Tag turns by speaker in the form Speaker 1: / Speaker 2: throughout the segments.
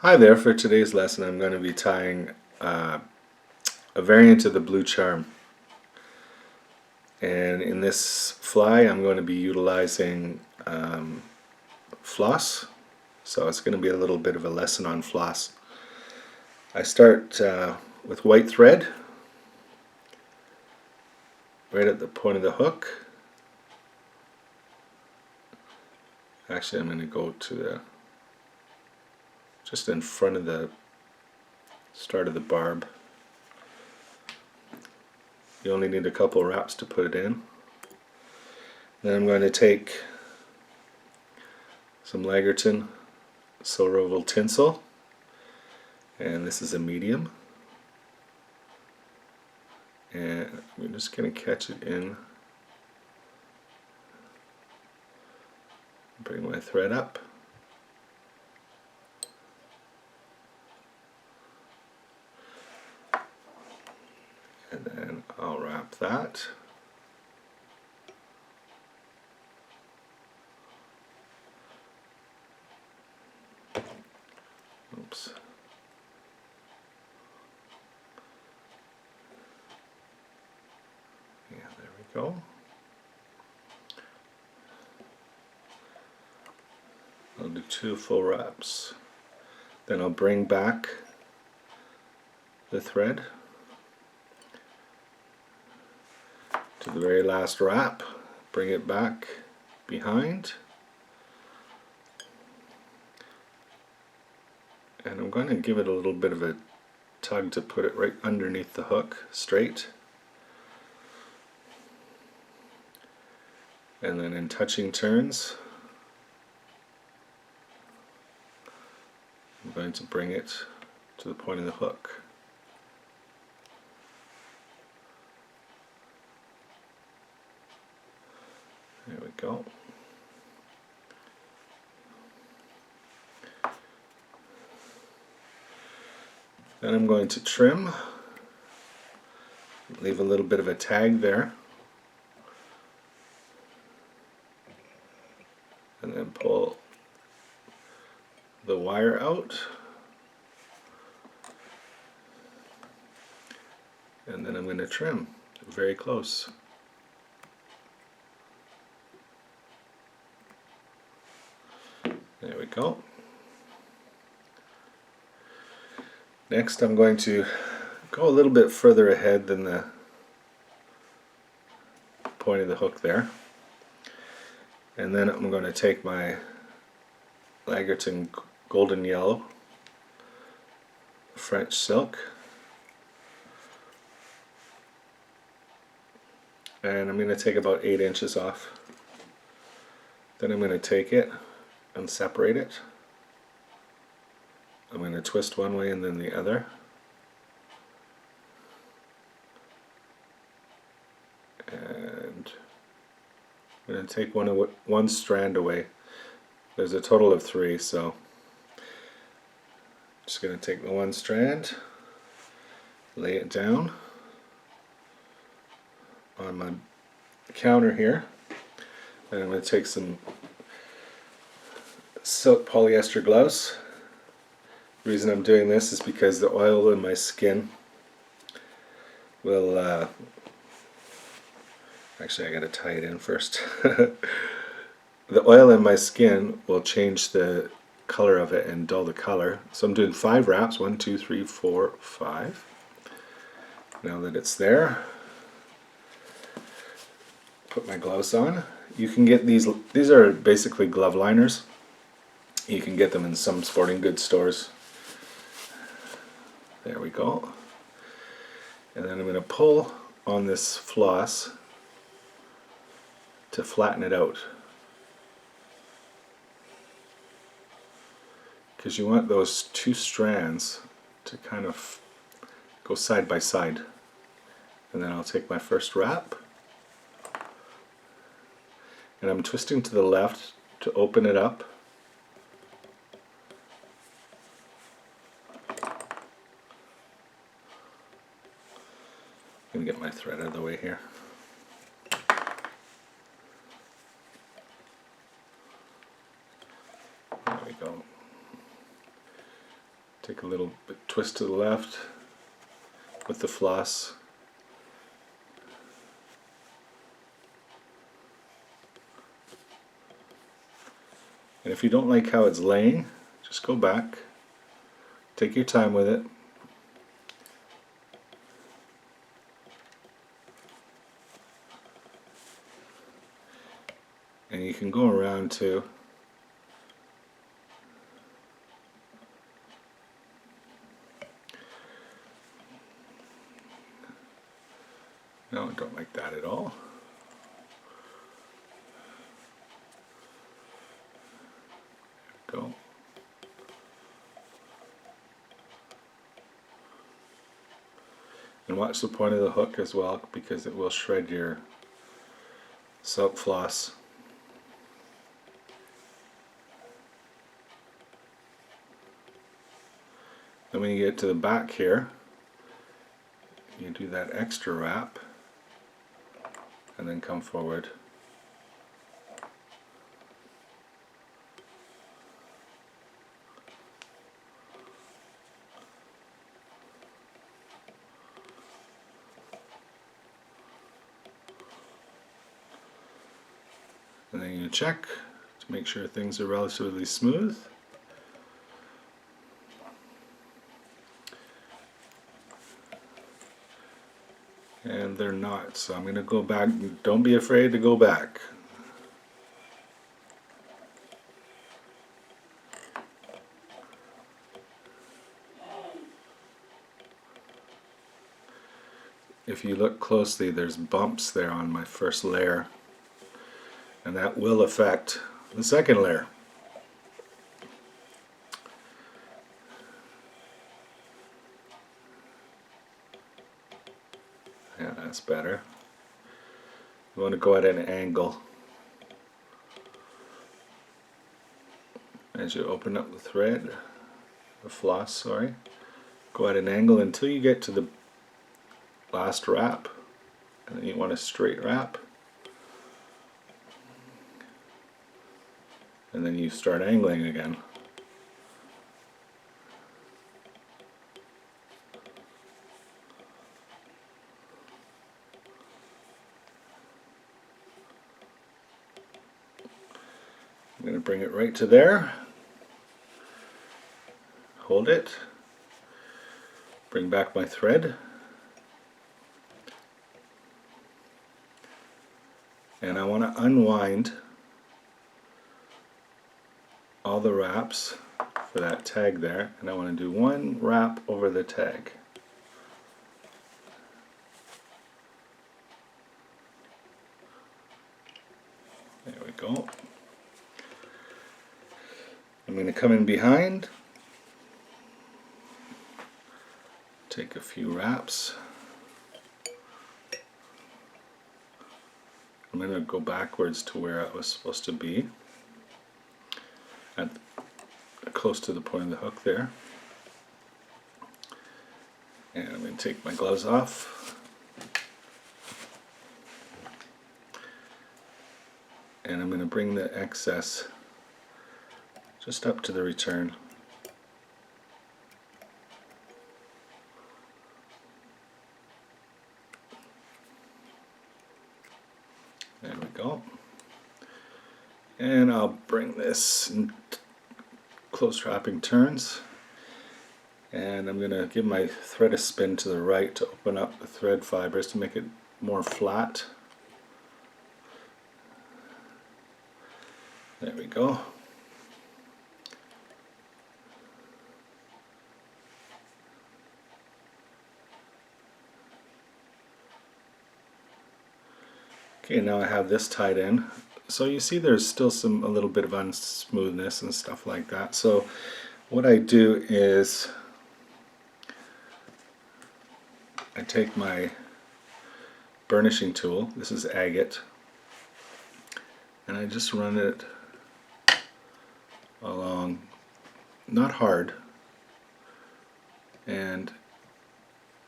Speaker 1: Hi there, for today's lesson I'm going to be tying a variant of the blue charm, and in this fly I'm going to be utilizing floss, so it's going to be a little bit of a lesson on floss. I start with white thread right at the point of the hook. Actually, I'm going to go to the just in front of the start of the barb. You only need a couple wraps to put it in. Then I'm going to take some Lagartun silver tinsel, and this is a medium, and I'm just going to catch it in, bring my thread up, and then I'll wrap that. Oops. Yeah, there we go. I'll do 2 full wraps. Then I'll bring back the thread to the very last wrap, bring it back behind, and I'm going to give it a little bit of a tug to put it right underneath the hook, straight. And then in touching turns, I'm going to bring it to the point of the hook. There we go. Then I'm going to trim, leave a little bit of a tag there, and then pull the wire out, and then I'm going to trim very close. There we go. Next I'm going to go a little bit further ahead than the point of the hook there, and then I'm going to take my Lagartun golden yellow French silk, and I'm going to take about 8 inches off. Then I'm going to take it and separate it. I'm going to twist one way and then the other. And I'm going to take one strand away. There's a total of 3, so I'm just going to take the one strand, lay it down on my counter here, and I'm going to take some silk polyester gloves. The reason I'm doing this is because the oil in my skin will actually I gotta tie it in first. The oil in my skin will change the color of it and dull the color. So I'm doing 5 wraps, 1, 2, 3, 4, 5. Now that it's there, put my gloves on. You can get these are basically glove liners. You can get them in some sporting goods stores. There we go. And then I'm going to pull on this floss to flatten it out, because you want those 2 strands to kind of go side by side. And then I'll take my first wrap, and I'm twisting to the left to open it up. I'm going to get my thread out of the way here. There we go. Take a little bit twist to the left with the floss. And if you don't like how it's laying, just go back, take your time with it. And you can go around too. No, I don't like that at all. Go. And watch the point of the hook as well, because it will shred your soap floss. Then when you get to the back here, you do that extra wrap and then come forward. And then you check to make sure things are relatively smooth. And they're not, so I'm going to go back. Don't be afraid to go back. If you look closely, there's bumps there on my first layer, and that will affect the second layer. Yeah, that's better. You want to go at an angle as you open up the thread, the floss, sorry. Go at an angle until you get to the last wrap, and then you want a straight wrap, and then you start angling again. I'm going to bring it right to there, hold it, bring back my thread, and I want to unwind all the wraps for that tag there, and I want to do one wrap over the tag. There we go. I'm going to come in behind, take a few wraps. I'm going to go backwards to where I was supposed to be, at close to the point of the hook there. And I'm going to take my gloves off. And I'm going to bring the excess just up to the return. There we go. And I'll bring this in close wrapping turns. And I'm going to give my thread a spin to the right to open up the thread fibers to make it more flat. There we go. Okay, now I have this tied in. So you see there's still a little bit of unsmoothness and stuff like that. So what I do is I take my burnishing tool, this is agate, and I just run it along, not hard, and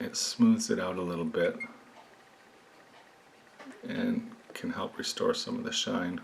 Speaker 1: it smooths it out a little bit and can help restore some of the shine.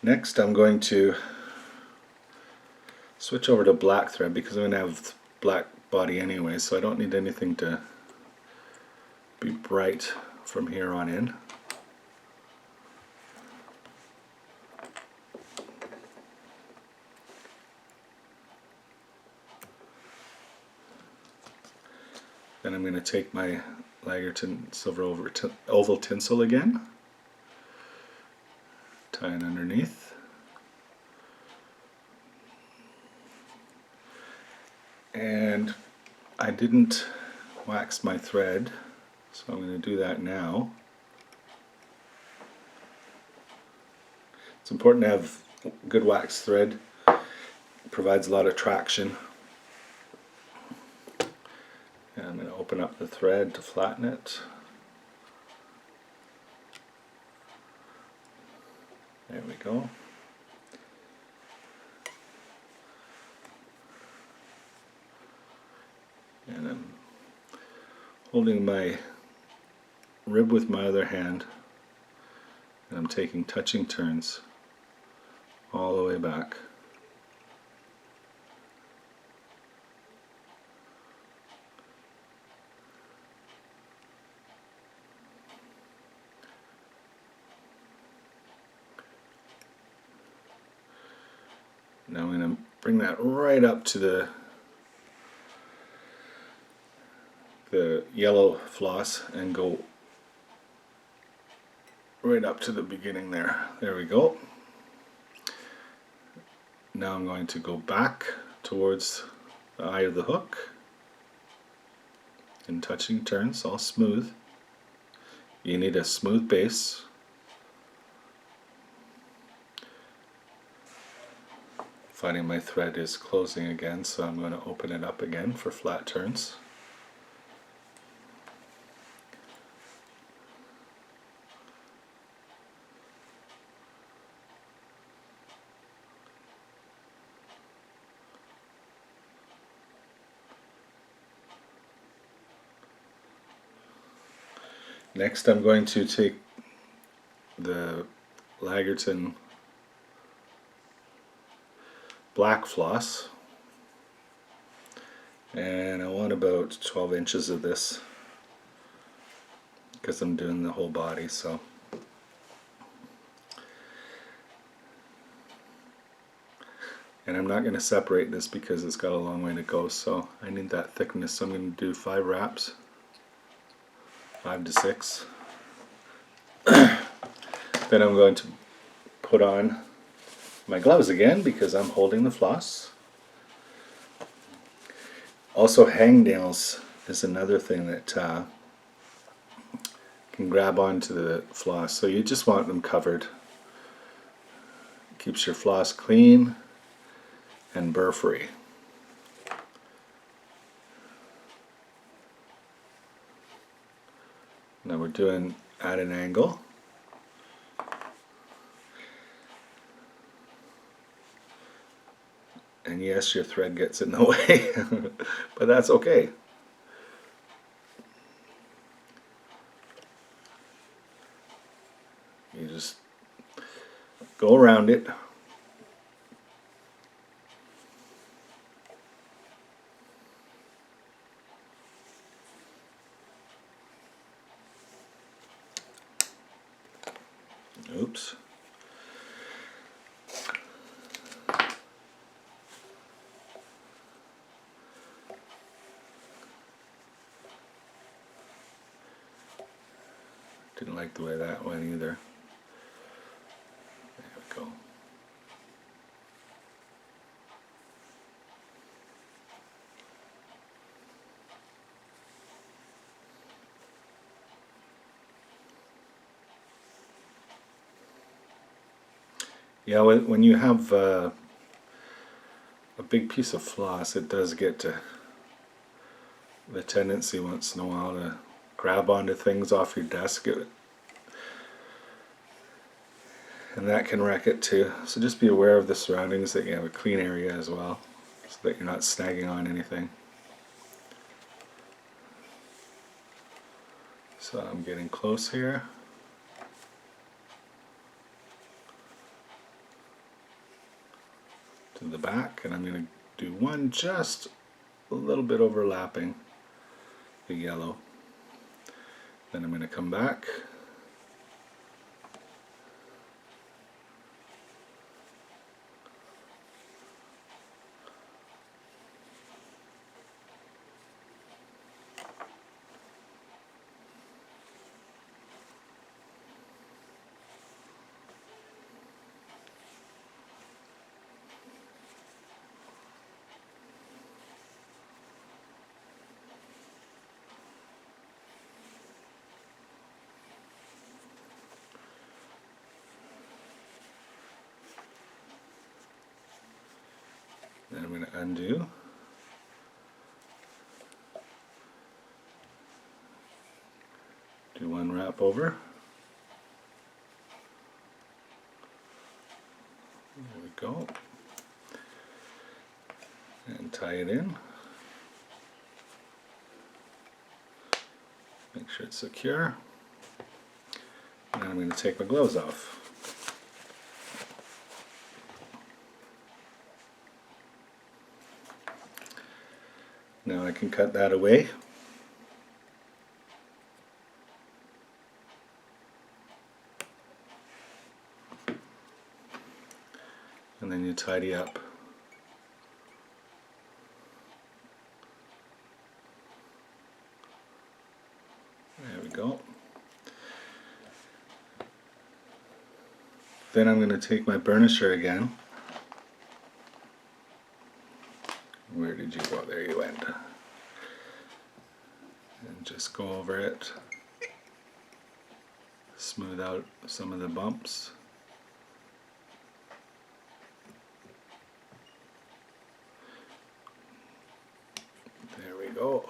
Speaker 1: Next I'm going to switch over to black thread because I'm going to have black body anyway, so I don't need anything to be bright from here on in. Then I'm going to take my Lagartun silver oval tinsel again, tie it underneath, and I didn't wax my thread, so I'm going to do that now. It's important to have good wax thread. It provides a lot of traction. And I'm going to open up the thread to flatten it. There we go. And I'm holding my rib with my other hand, and I'm taking touching turns all the way back. Now I'm going to bring that right up to the yellow floss and go right up to the beginning there. There we go. Now I'm going to go back towards the eye of the hook and touching turns, all smooth. You need a smooth base. Finding my thread is closing again, so I'm going to open it up again for flat turns. Next I'm going to take the Lagartun black floss, and I want about 12 inches of this because I'm doing the whole body. So and I'm not going to separate this because it's got a long way to go, so I need that thickness, so I'm going to do 5 wraps, 5 to 6. Then I'm going to put on my gloves again because I'm holding the floss. Also, hangnails is another thing that can grab onto the floss, so you just want them covered. Keeps your floss clean and burr free. Now we're doing at an angle. And yes, your thread gets in the way, but that's okay. You just go around it. Oops. Didn't like the way that went either. There we go. Yeah, when you have a big piece of floss, it does get to the tendency once in a while to grab onto things off your desk, and that can wreck it too. So just be aware of the surroundings, that you have a clean area as well, so that you're not snagging on anything. So I'm getting close here. to the back, and I'm going to do one just a little bit overlapping the yellow. Then I'm going to come back. Then I'm going to undo. Do one wrap over. There we go. And tie it in. Make sure it's secure. And I'm going to take my gloves off. Now I can cut that away. And then you tidy up. There we go. Then I'm going to take my burnisher again. Where did you go? There you went. And just go over it. Smooth out some of the bumps. There we go.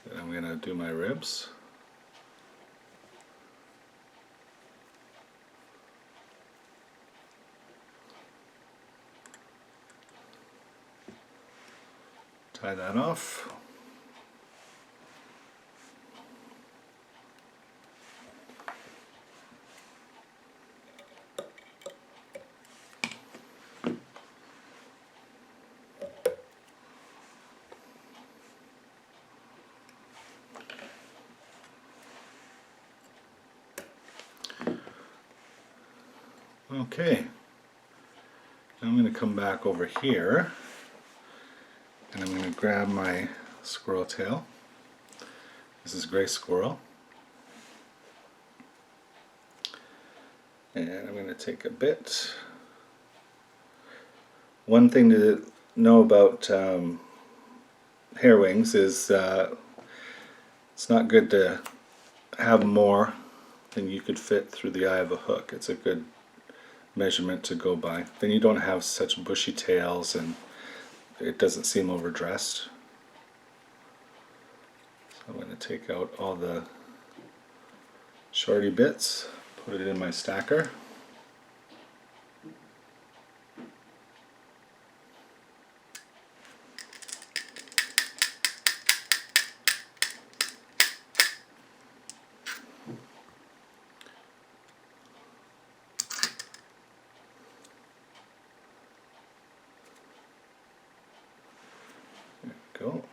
Speaker 1: Then I'm going to do my ribs. Tie that off. Okay, now I'm going to come back over here and I'm going to grab my squirrel tail. This is gray squirrel. And I'm going to take a bit. One thing to know about hair wings is it's not good to have more than you could fit through the eye of a hook. It's a good measurement to go by. Then you don't have such bushy tails and it doesn't seem overdressed. So I'm going to take out all the shorty bits, put it in my stacker. Go.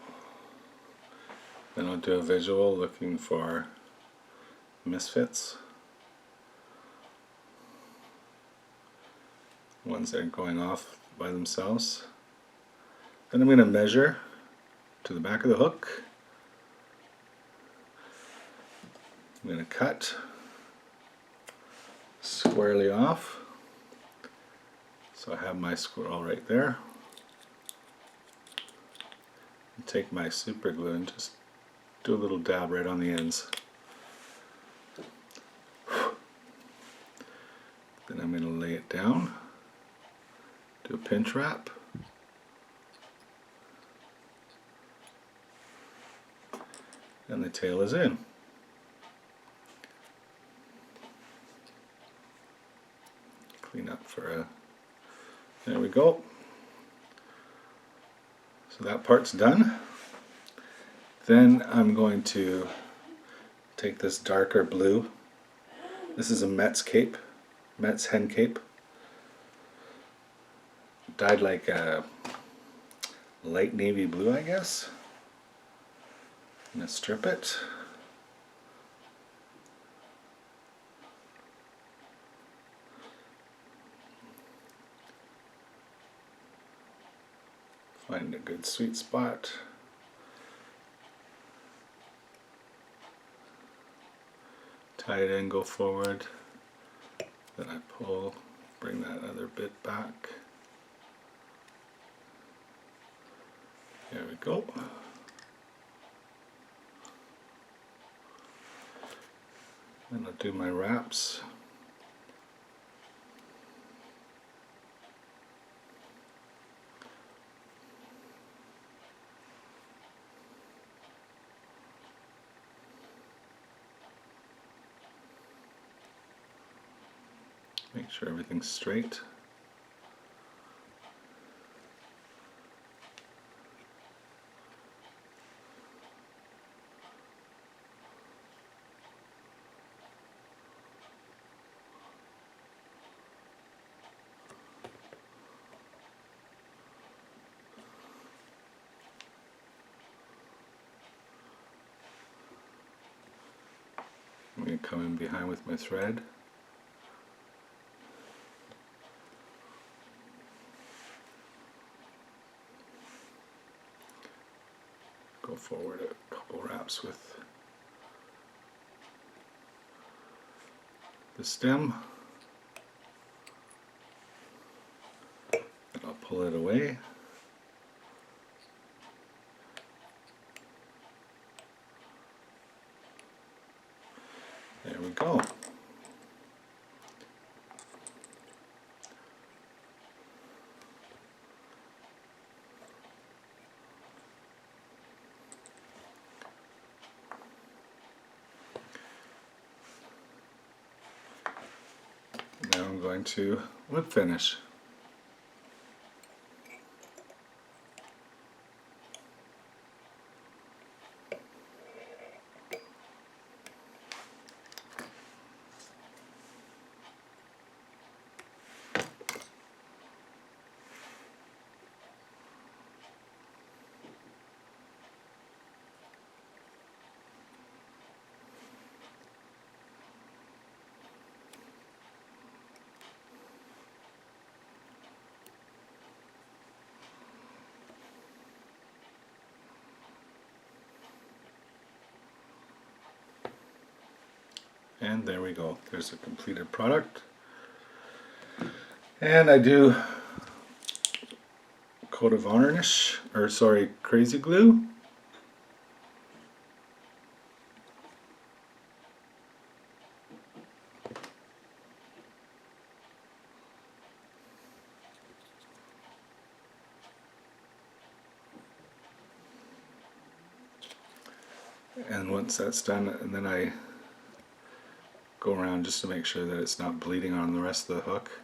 Speaker 1: Then I'll do a visual looking for misfits. Ones that are going off by themselves. Then I'm going to measure to the back of the hook. I'm going to cut squarely off. So I have my squirrel right there. Take my super glue and just do a little dab right on the ends. Then I'm going to lay it down, do a pinch wrap, and the tail is in. Clean up for a, there we go. So that part's done. Then I'm going to take this darker blue. This is a Metz cape, Metz hen cape. dyed like a light navy blue, I guess. I'm gonna strip it. Find a good sweet spot. Tie it in, go forward. Then I pull, bring that other bit back. There we go. Then I'll do my wraps. Make sure everything's straight. I'm going to come in behind with my thread. Go forward a couple wraps with the stem. And I'll pull it away. There we go. Now I'm going to whip finish. And there we go. There's a completed product. And I do a coat of varnish, or sorry, crazy glue. And once that's done, and then I go around just to make sure that it's not bleeding on the rest of the hook.